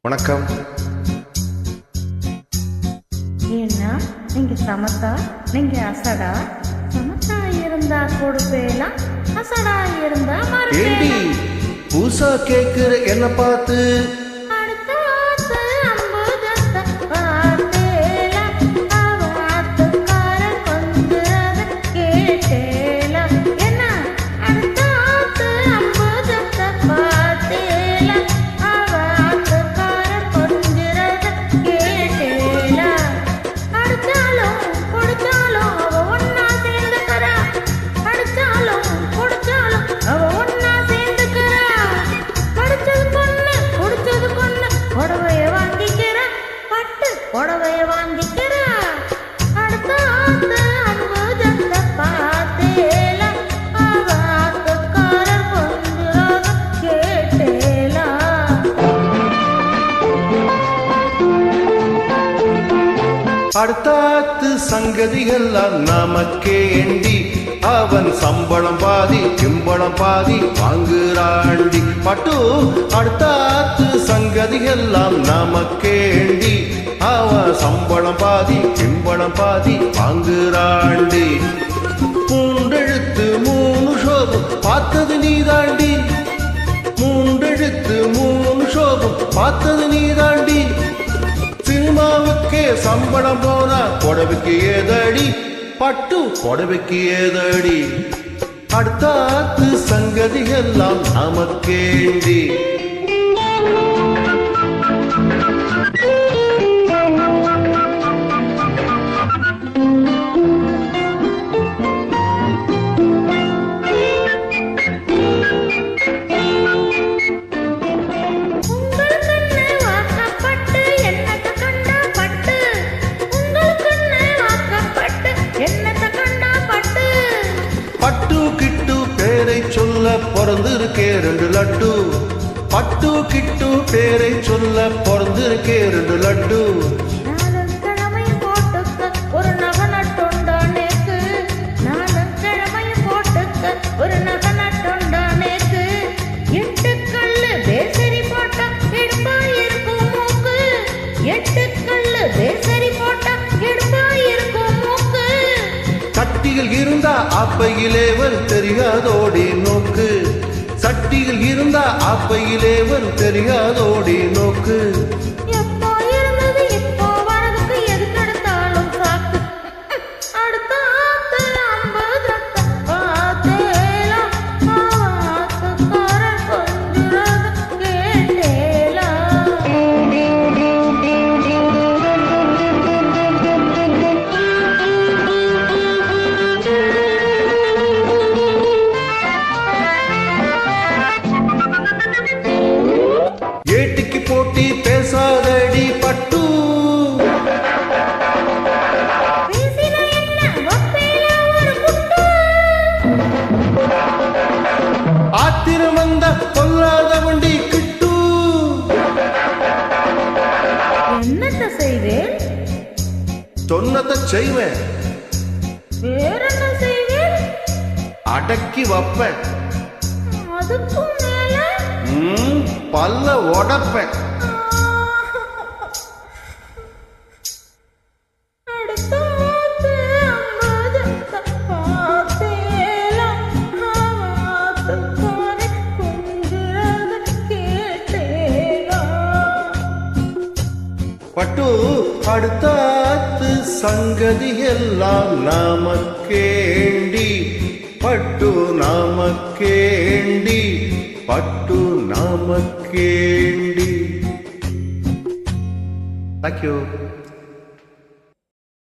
வணக்கம். ஏன்னா நீங்க சமத்தா, நீங்க அசடா. சமத்தா இருந்தா கொடுப்பேலாம், அசடா இருந்தா ஏண்டி மறுப்பேலாம். பூசா கேக்குற என்ன பார்த்து? அடுத்த ஆத்து அம்புதத்த பார்த்தேலாம், அவ ஆத்துக்காரன் கொஞ்சுறத கேட்டேலாம். என்ன அடுத்த ஆத்து அம்புதத்த பார்த்தேலாம், அவ ஆத்துக்காரன் கொஞ்சுறத கேட்டேலாம். அடிச்சாலும் கொடுத்தாலும் அவ ஒன்னா சேர்ந்துக்கிறா. அடிச்சாலும் கொடுத்தாலும் அவ ஒன்னா சேர்ந்துக்கிறா. படிச்சது பொண்ணு குடிச்சது பொண்ணு, புடவைய வாங்கிக்கிறா, பட்டு புடவைய வாங்கிக்கிறா. அடுத்த ஆத்து அம்புஜத்தை பார்த்தேலா, அவ ஆத்துக்காரர் கொஞ்சுறத கேட்டேலா. அடுத்தாத்து சங்கதியெல்லாம் நமக்கேண்டி, அவன் சம்பளம் பாதி கிம்பளம் பாதி வாங்குறாண்டி. பட்டு அடுத்தாத்து சங்கதியெல்லாம் நமக்கேண்டி, அவன் சம்பளம் பாதி கிம்பளம் பாதி வாங்குறாண்டி. மூன்றெழுத்து மூணு ஷோபம் பார்த்தது நீதாண்டி, மூன்றெழுத்து மூணு ஷோபம் பார்த்தது நீதாண்டி. சினிமாவுக்கே சம்பளம் போனா புடவைக்கு ஏதடி, பட்டு புடவைக்கு ஏதடி. அடுத்தாத்து சங்கதி எல்லாம் நமக்கேண்டி. பட்டு கிட்டு பேரை சொல்ல பிறந்திருக்கே ரெண்டு லட்டு, பட்டு கிட்டு பேரை சொல்ல பிறந்திருக்கே ரெண்டு லட்டு. ஒரு நகை நட்டுண்டானேக்கு, நானும் கிழமையும் போட்டுக்க ஒரு நகை நட்டுண்டானேக்கு. எட்டு கல்லு பேசரி போட்டா எடுப்பா இருக்கும் மூக்கு, எட்டு கல்லு பேசரி போட்டா எடுப்பா இருக்கும் மூக்கு. சட்டிகள் இருந்தா அப்பையிலேவன் தெரியாதோடி நோக்கு, சட்டிகள் இருந்தா அப்பையிலேவன் தெரியாதோடி நோக்கு. எப்போ இருந்தது இப்போ வரதுக்கு எதுக்கெடுத்தாலும் சாக்கு. அடுத்த ஆத்து அம்புஜத்தை பார்த்தேலா, அவ ஆத்துக்காரன் கொஞ்சுறத கேட்டேலா. ஏட்டிக்கு போட்டி பேசாதடி பட்டு, பேசினா என்ன வப்பேலா ஒரு குட்டு. ஆத்திரம் வந்த கொல்லாத வண்டி கிட்டு. என்னத்த செய்வேன், சொன்னதை செய்வேன், வேறென்ன செய்வேன், அடக்கி வைப்பேன், அதுக்கும் மேல பல்ல உடப்பேன். அடுத்த ஆத்து அம்புஜத்தை பார்த்தேலா, அவ ஆத்துக்காரன் கொஞ்சுறத கேட்டேலா. பட்டு அடுத்தாத்து சங்கதி எல்லாம் நமக்கேண்டி, பட்டு நமக்கேண்டி, பட்டு நமக்கேண்டி. Thank you.